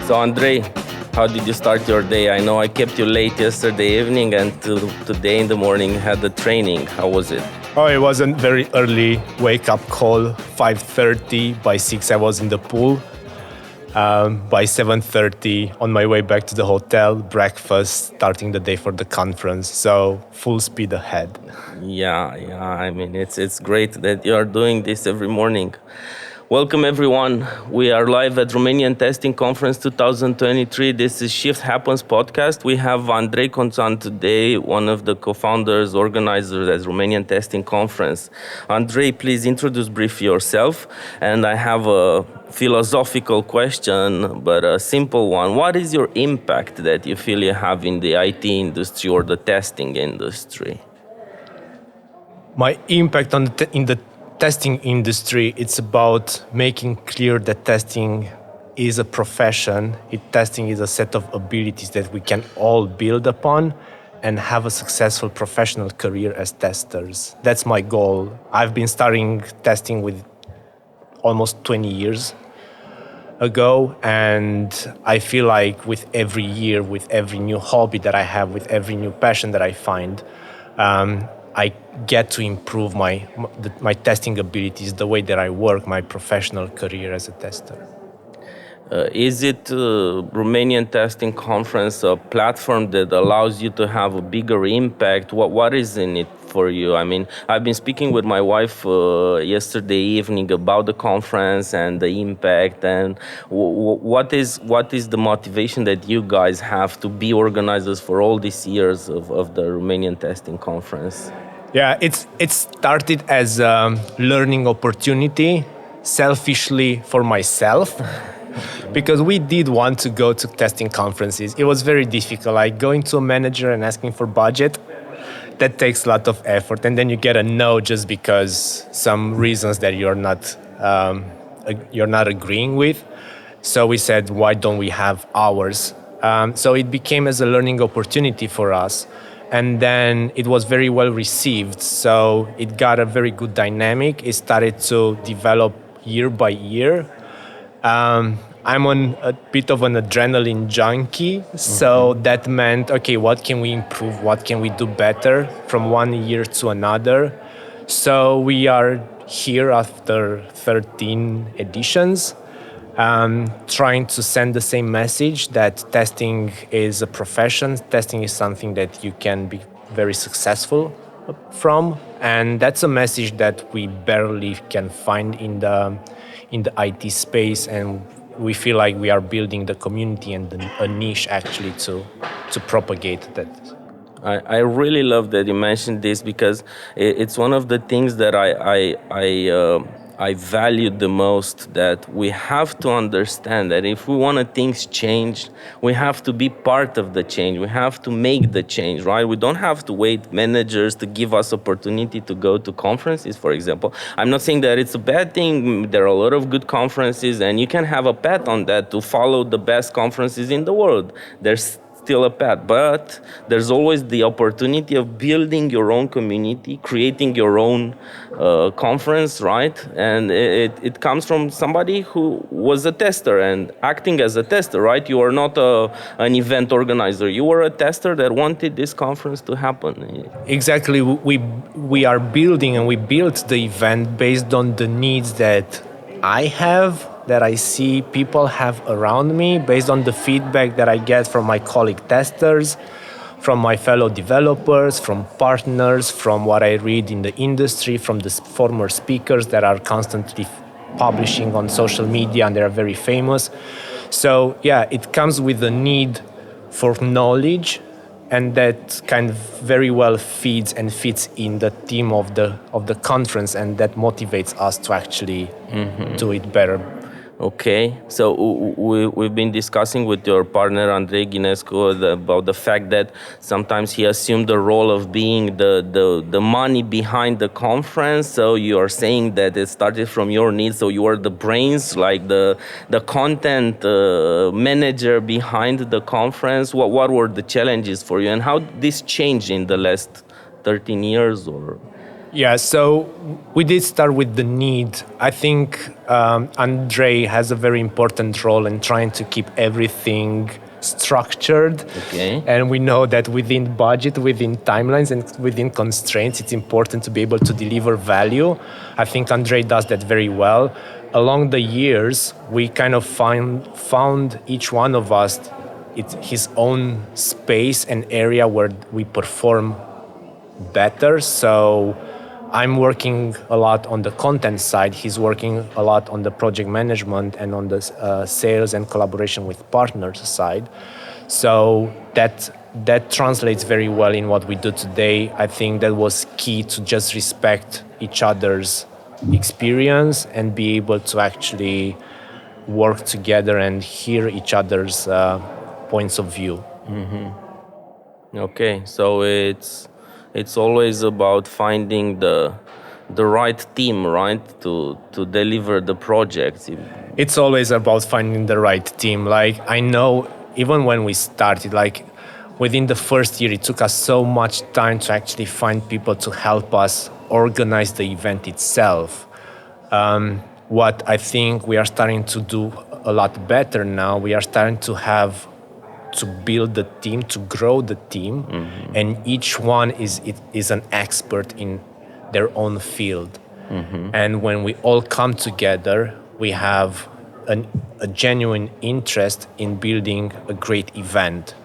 So Andrei, how did you start your day? I know I kept you late yesterday evening and today in the morning had the training. How was it? Oh, it was a very early wake-up call, 5:30. By 6, I was in the pool. By 7:30, on my way back to the hotel, breakfast, starting the day for the conference. So full speed ahead. Yeah. I mean, it's great that you are doing this every morning. Welcome, everyone. We are live at Romanian Testing Conference 2023. This is Shift Happens podcast. We have Andrei Conțan today, one of the co-founders, organizers at Romanian Testing Conference. Andrei, please introduce briefly yourself. And I have a philosophical question, but a simple one. What is your impact that you feel you have in the IT industry or the testing industry? My impact in the testing industry, it's about making clear that testing is a profession. Testing is a set of abilities that we can all build upon and have a successful professional career as testers. That's my goal. I've been starting testing with almost 20 years ago, and I feel like with every year, with every new hobby that I have, with every new passion that I find, I get to improve my testing abilities, the way that I work, my professional career as a tester. Is it Romanian Testing Conference a platform that allows you to have a bigger impact? What is in it for you? I mean, I've been speaking with my wife yesterday evening about the conference and the impact, and what is the motivation that you guys have to be organizers for all these years of the Romanian Testing Conference? Yeah, it started as a learning opportunity, selfishly for myself. Because we did want to go to testing conferences. It was very difficult, like going to a manager and asking for budget. That takes a lot of effort, and then you get a no just because some reasons that you're not agreeing with. So we said, why don't we have ours? So it became as a learning opportunity for us, and then it was very well received. So it got a very good dynamic. It started to develop year by year. I'm on a bit of an adrenaline junkie, so that meant, okay, what can we improve? What can we do better from one year to another? So we are here after 13 editions, trying to send the same message that testing is a profession. Testing is something that you can be very successful from, and that's a message that we barely can find in the IT space, and we feel like we are building the community and a niche actually to propagate that. I really love that you mentioned this, because it's one of the things that I value the most, that we have to understand that if we want things changed, we have to be part of the change. We have to make the change, right? We don't have to wait managers to give us opportunity to go to conferences, for example. I'm not saying that it's a bad thing. There are a lot of good conferences, and you can have a path on that to follow the best conferences in the world. There's still a path, but there's always the opportunity of building your own community, creating your own conference, right? And it comes from somebody who was a tester and acting as a tester, right? You are not an event organizer. You were a tester that wanted this conference to happen. Exactly. We are building, and we built the event based on the needs that I have, that I see people have around me, based on the feedback that I get from my colleague testers, from my fellow developers, from partners, from what I read in the industry, from the former speakers that are constantly publishing on social media, and they're very famous. So yeah, it comes with the need for knowledge, and that kind of very well feeds and fits in the theme of the conference, and that motivates us to actually do it better. Okay, so we've been discussing with your partner Andrei about the fact that sometimes he assumed the role of being the money behind the conference. So you are saying that it started from your needs, so you are the brains, like the content manager behind the conference. What were the challenges for you, and how this changed in the last 13 years? Or Yeah, so we did start with the need. I think Andrei has a very important role in trying to keep everything structured. Okay. And we know that within budget, within timelines, and within constraints, it's important to be able to deliver value. I think Andrei does that very well. Along the years, we kind of found each one of us his own space and area where we perform better. So I'm working a lot on the content side. He's working a lot on the project management and on the sales and collaboration with partners side. So that translates very well in what we do today. I think that was key to just respect each other's experience and be able to actually work together and hear each other's points of view. Okay, so it's always about finding the right team, right, to deliver the projects. It's always about finding the right team. Like, I know even when we started, like within the first year, it took us so much time to actually find people to help us organize the event itself. What I think we are starting to do a lot better now, we are starting to build the team, to grow the team, and each one is an expert in their own field. And when we all come together, we have a genuine interest in building a great event.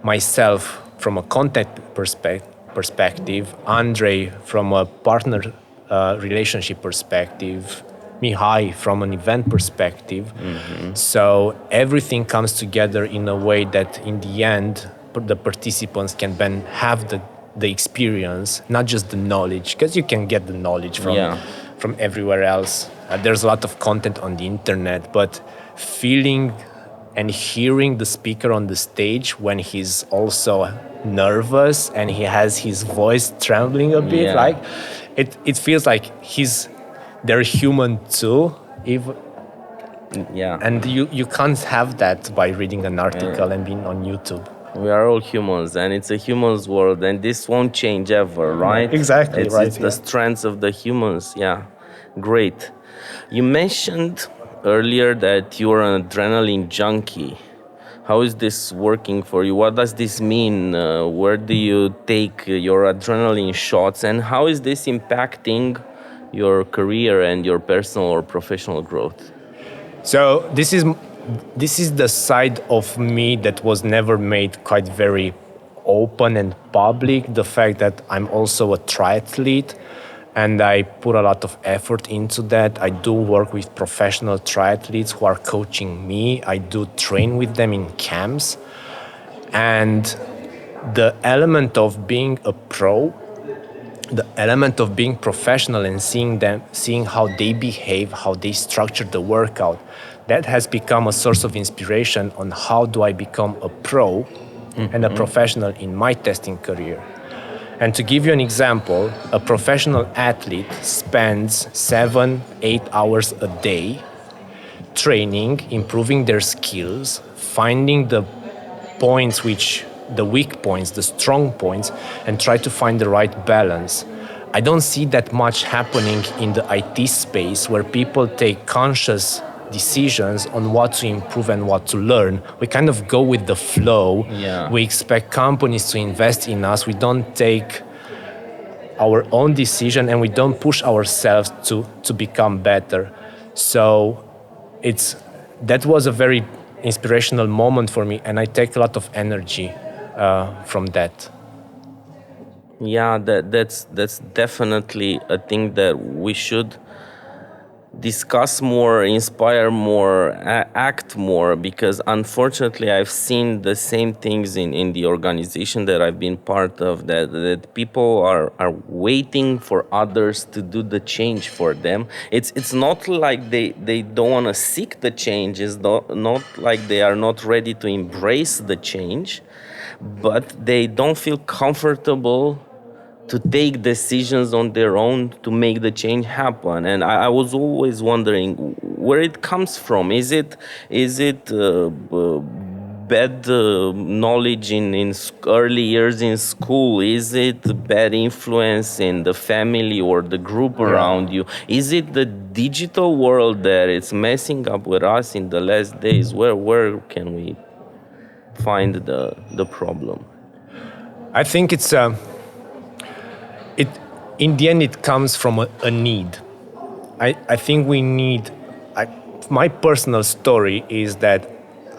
Myself, from a content perspective, Andrei, from a partner relationship perspective, Mihai, from an event perspective. So everything comes together in a way that in the end, the participants can then have the experience, not just the knowledge, because you can get the knowledge from everywhere else. There's a lot of content on the internet, but feeling and hearing the speaker on the stage when he's also nervous and he has his voice trembling a bit, like it feels like they're human too. And you can't have that by reading an article and being on YouTube. We are all humans, and it's a human's world, and this won't change ever, right? Exactly, It's the strengths of the humans. Yeah, great. You mentioned earlier that you are an adrenaline junkie. How is this working for you? What does this mean? Where do you take your adrenaline shots, and how is this impacting your career and your personal or professional growth? So this is the side of me that was never made quite very open and public. The fact that I'm also a triathlete and I put a lot of effort into that. I do work with professional triathletes who are coaching me. I do train with them in camps. And the element of being a pro, the element of being professional and seeing how they behave, how they structure the workout, that has become a source of inspiration on how do I become a pro and a professional in my testing career. And to give you an example, a professional athlete spends 7-8 hours a day training, improving their skills, finding the points the weak points, the strong points, and try to find the right balance. I don't see that much happening in the IT space where people take conscious decisions on what to improve and what to learn. We kind of go with the flow. We expect companies to invest in us. We don't take our own decision and we don't push ourselves to become better. So that was a very inspirational moment for me, and I take a lot of energy from that. Yeah, that's definitely a thing that we should discuss more, inspire more, act more, because unfortunately I've seen the same things in the organization that I've been part of, that people are waiting for others to do the change for them. It's not like they don't want to seek the change, it's not like they are not ready to embrace the change, but they don't feel comfortable to take decisions on their own to make the change happen. And I was always wondering where it comes from. Is it bad knowledge in early years in school? Is it bad influence in the family or the group around you? Is it the digital world that it's messing up with us in the last days? Where can we find the problem? I think it's it in the end it comes from a need. I think we need. My personal story is that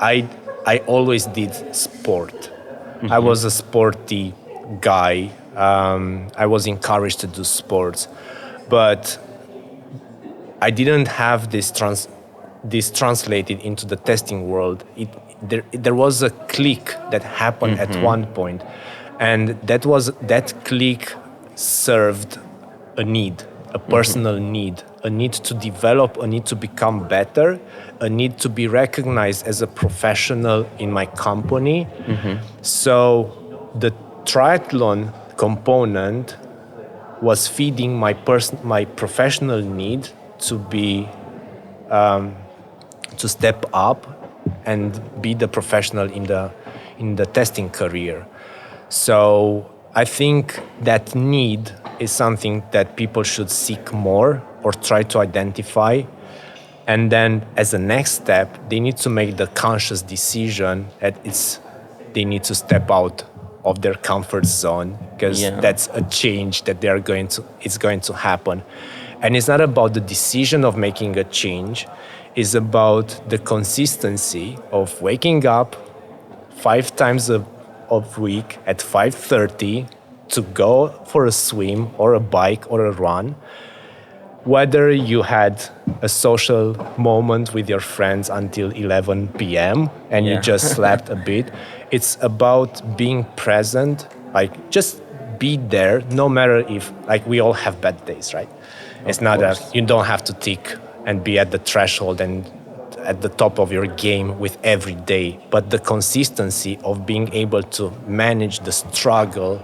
I always did sport. I was a sporty guy. I was encouraged to do sports, but I didn't have this translated into the testing world. There was a click that happened at one point, and that click served a need, a personal need, a need to develop, a need to become better, a need to be recognized as a professional in my company. So the triathlon component was feeding my professional need to be to step up and be the professional in the testing career. So I think that need is something that people should seek more or try to identify. And then as a next step, they need to make the conscious decision that they need to step out of their comfort zone, because that's a change that it's going to happen. And it's not about the decision of making a change, it's about the consistency of waking up 5 times a week at 5:30 to go for a swim or a bike or a run. Whether you had a social moment with your friends until 11 p.m. and you just slept a bit, it's about being present, like just be there, no matter if, like, we all have bad days, right? It's not you don't have to tick and be at the threshold and at the top of your game with every day, but the consistency of being able to manage the struggle,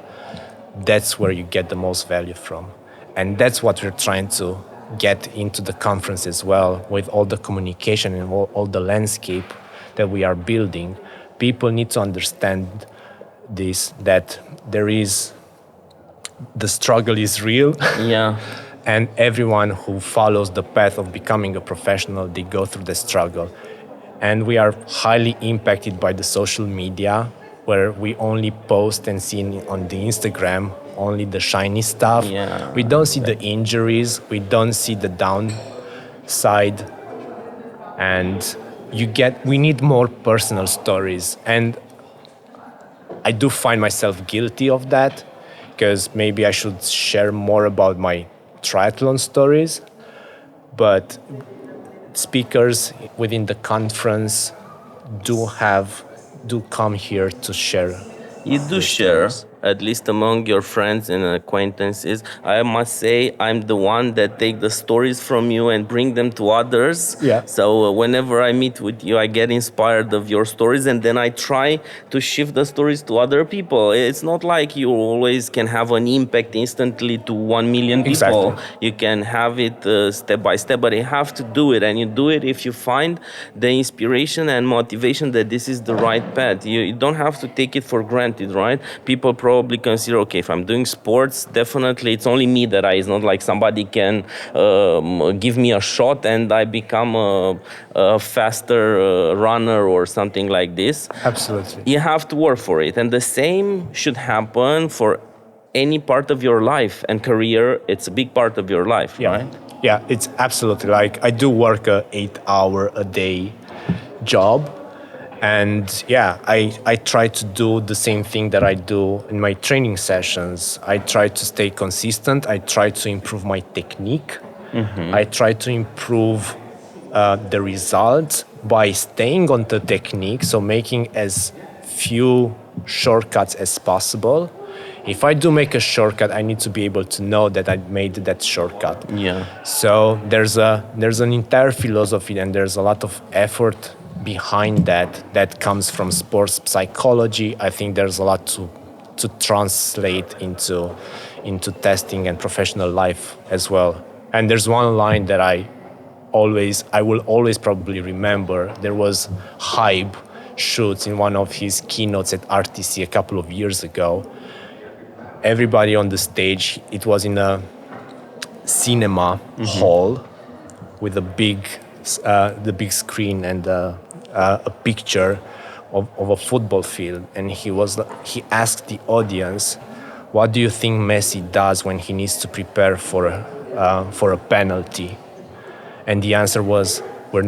that's where you get the most value from. And that's what we're trying to get into the conference as well, with all the communication and all the landscape that we are building. People need to understand this, that the struggle is real. And everyone who follows the path of becoming a professional, they go through the struggle. And we are highly impacted by the social media, where we only post and see on the Instagram only the shiny stuff. We don't see the injuries, we don't see the downside. And we need more personal stories. And I do find myself guilty of that, because maybe I should share more about my triathlon stories, but speakers within the conference do come here to share. You do share, at least among your friends and acquaintances. I must say, I'm the one that take the stories from you and bring them to others. So whenever I meet with you, I get inspired of your stories, and then I try to shift the stories to other people. It's not like you always can have an impact instantly to 1 million people. You can have it step by step, but you have to do it. And you do it if you find the inspiration and motivation that this is the right path. You don't have to take it for granted, right? People probably consider, okay, if I'm doing sports, definitely it's only me that it's not like somebody can give me a shot and I become a faster runner or something like this. Absolutely. You have to work for it. And the same should happen for any part of your life, and career, it's a big part of your life, right? Yeah, it's absolutely, like, I do work a 8-hour-a-day job. And I try to do the same thing that I do in my training sessions. I try to stay consistent. I try to improve my technique. I try to improve the results by staying on the technique, so making as few shortcuts as possible. If I do make a shortcut, I need to be able to know that I made that shortcut. So there's an entire philosophy, and there's a lot of effort behind that comes from sports psychology. I think there's a lot to translate into testing and professional life as well. And there's one line that I will always probably remember. There was hype shoots, in one of his keynotes at RTC a couple of years ago, everybody on the stage, it was in a cinema hall with the big screen and a picture of a football field, and he asked the audience, "What do you think Messi does when he needs to prepare for a penalty?" And the answer was, "We're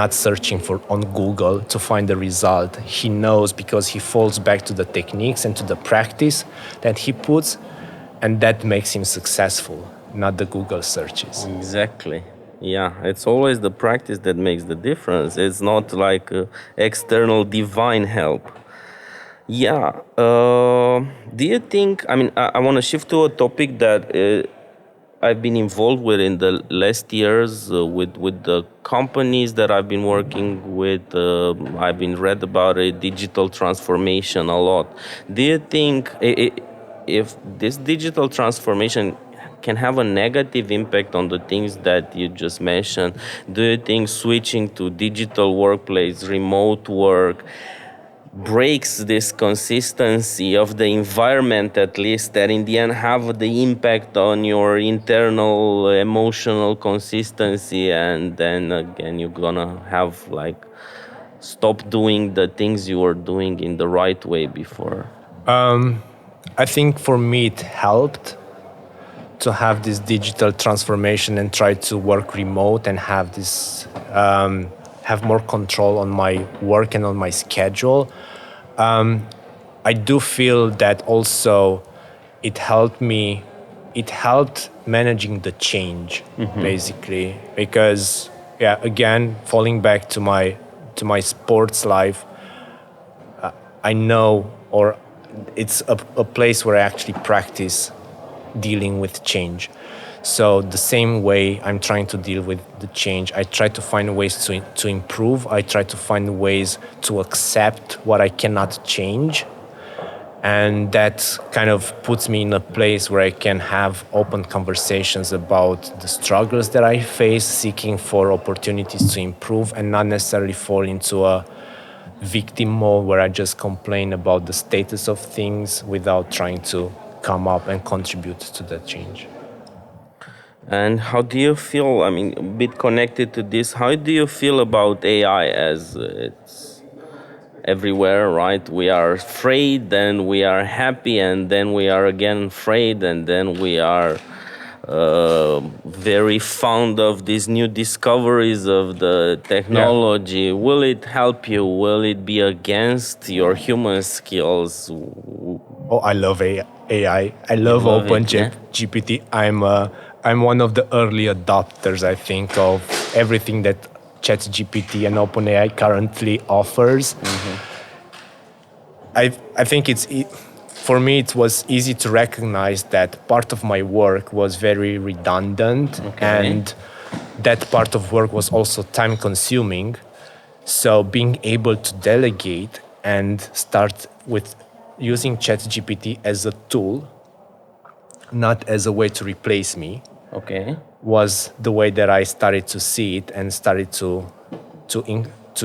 not searching on Google to find the result. He knows because he falls back to the techniques and to the practice that he puts, and that makes him successful, not the Google searches." Exactly. Yeah, it's always the practice that makes the difference. It's not like external divine help. Yeah. Do you think? I mean, I want to shift to a topic that I've been involved with in the last years with the companies that I've been working with. I've been read about it, digital transformation a lot. Do you think if this digital transformation can have a negative impact on the things that you just mentioned? Do you think switching to digital workplace, remote work, breaks this consistency of the environment, at least, that in the end have the impact on your internal emotional consistency, and then again you're gonna have like stop doing the things you were doing in the right way before? I think for me it helped to have this digital transformation and try to work remote and have this have more control on my work and on my schedule. I do feel that also it helped managing the change, basically, because again, falling back to my sports life, I know, or it's a place where I actually practice dealing with change. So the same way I'm trying to deal with the change, I try to find ways to improve. I try to find ways to accept what I cannot change. And that kind of puts me in a place where I can have open conversations about the struggles that I face, seeking for opportunities to improve, and not necessarily fall into a victim mode where I just complain about the status of things without trying to come up and contribute to that change. And how do you feel, I mean, a bit connected to this, how do you feel about AI as it's everywhere, right? We are afraid, then we are happy, and then we are again afraid, and then we are very fond of these new discoveries of the technology. Yeah. Will it help you? Will it be against your human skills? Oh, I love AI. I love GPT. I'm one of the early adopters, I think, of everything that ChatGPT and OpenAI currently offers. I think for me, it was easy to recognize that part of my work was very redundant, and that part of work was also time-consuming. So being able to delegate and start with using ChatGPT as a tool, not as a way to replace me, was the way that I started to see it and started to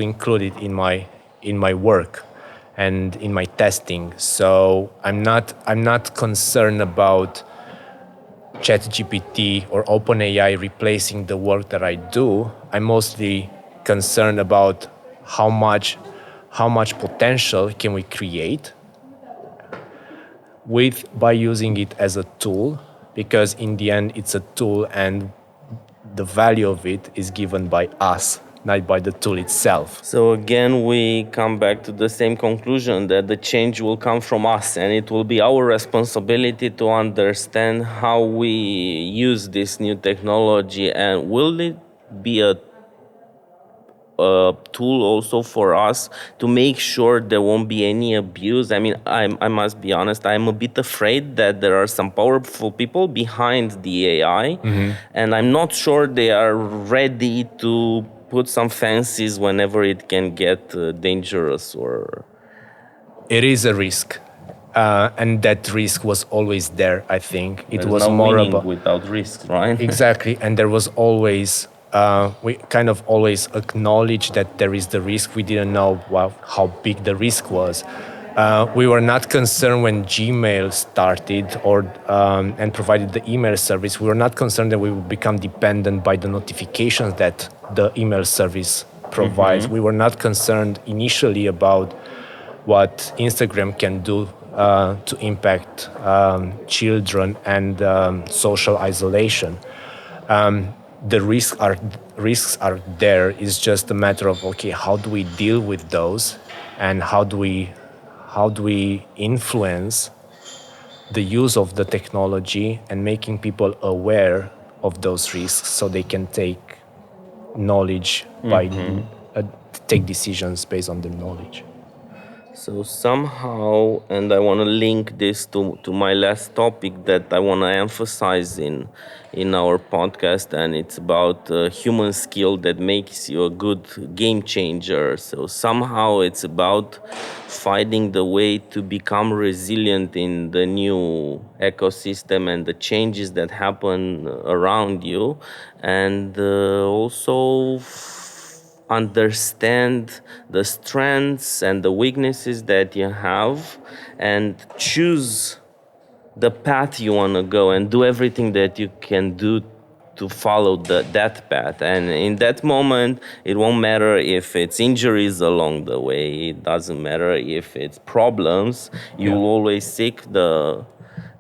include it in my work and in my testing. So I'm not concerned about ChatGPT or OpenAI replacing the work that I do. I'm mostly concerned about how much potential can we create by using it as a tool, because in the end it's a tool and the value of it is given by us, not by the tool itself. So again, we come back to the same conclusion, that the change will come from us, and it will be our responsibility to understand how we use this new technology. And will it be a tool also for us to make sure there won't be any abuse? I mean, I must be honest, I'm a bit afraid that there are some powerful people behind the AI, and I'm not sure they are ready to put some fancies whenever it can get dangerous. Or it is a risk, and that risk was always there. I think it there's was no more winning about without risk, right? Exactly, and there was always we kind of always acknowledge that there is the risk. We didn't know how big the risk was. We were not concerned when Gmail started and provided the email service. We were not concerned that we would become dependent by the notifications that the email service provides. We were not concerned initially about what Instagram can do to impact children and social isolation. The risks are there. It's just a matter of, okay, how do we deal with those, and how do we influence the use of the technology and making people aware of those risks so they can take knowledge take decisions based on the knowledge. So somehow, and I want to link this to my last topic that I want to emphasize in our podcast, and it's about human skill that makes you a good game changer. So somehow it's about finding the way to become resilient in the new ecosystem and the changes that happen around you, and also understand the strengths and the weaknesses that you have and choose the path you want to go and do everything that you can do to follow that path. And in that moment, it won't matter if it's injuries along the way, it doesn't matter if it's problems, you will always seek the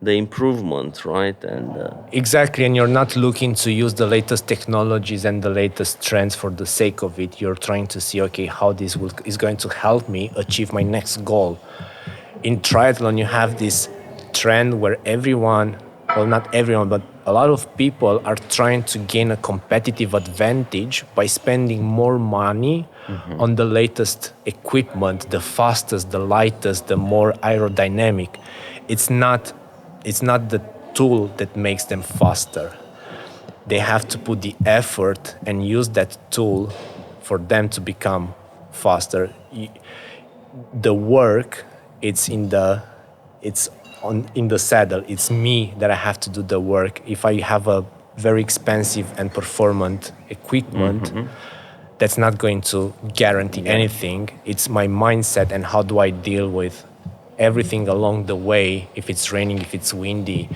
improvement, right? And exactly, and you're not looking to use the latest technologies and the latest trends for the sake of it. You're trying to see, okay, how this is going to help me achieve my next goal. In triathlon, you have this trend where everyone, well, not everyone, but a lot of people are trying to gain a competitive advantage by spending more money on the latest equipment, the fastest, the lightest, the more aerodynamic. It's not the tool that makes them faster. They have to put the effort and use that tool for them to become faster. The work, it's in the saddle. It's me that I have to do the work. If I have a very expensive and performant equipment, that's not going to guarantee anything. It's my mindset and how do I deal with everything along the way. If it's raining, if it's windy,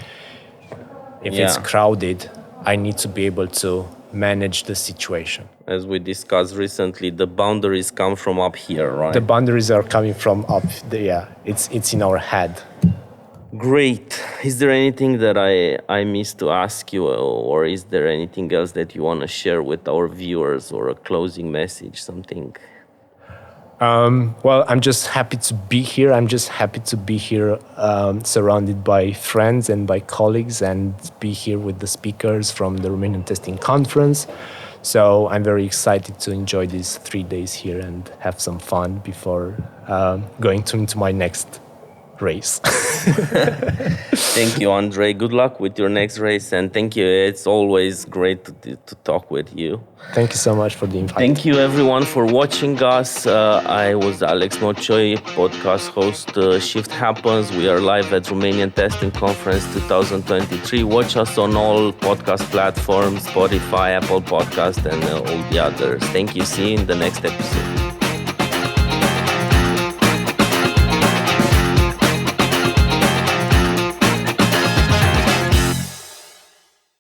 if it's crowded, I need to be able to manage the situation. As we discussed recently, the boundaries come from up here, right? The boundaries are coming from up there. It's in our head. Great. Is there anything that I missed to ask you, or is there anything else that you want to share with our viewers, or a closing message, something? Well, I'm just happy to be here. I'm just happy to be here surrounded by friends and by colleagues and be here with the speakers from the Romanian Testing Conference. So I'm very excited to enjoy these 3 days here and have some fun before going into my next race. Thank you, Andrei. Good luck with your next race, and thank you. It's always great to talk with you. Thank you so much for the invite. Thank you, everyone, for watching us. I was Alex Mocioi, podcast host. Shift Happens. We are live at Romanian Testing Conference 2023. Watch us on all podcast platforms, Spotify, Apple Podcast, and all the others. Thank you. See you in the next episode.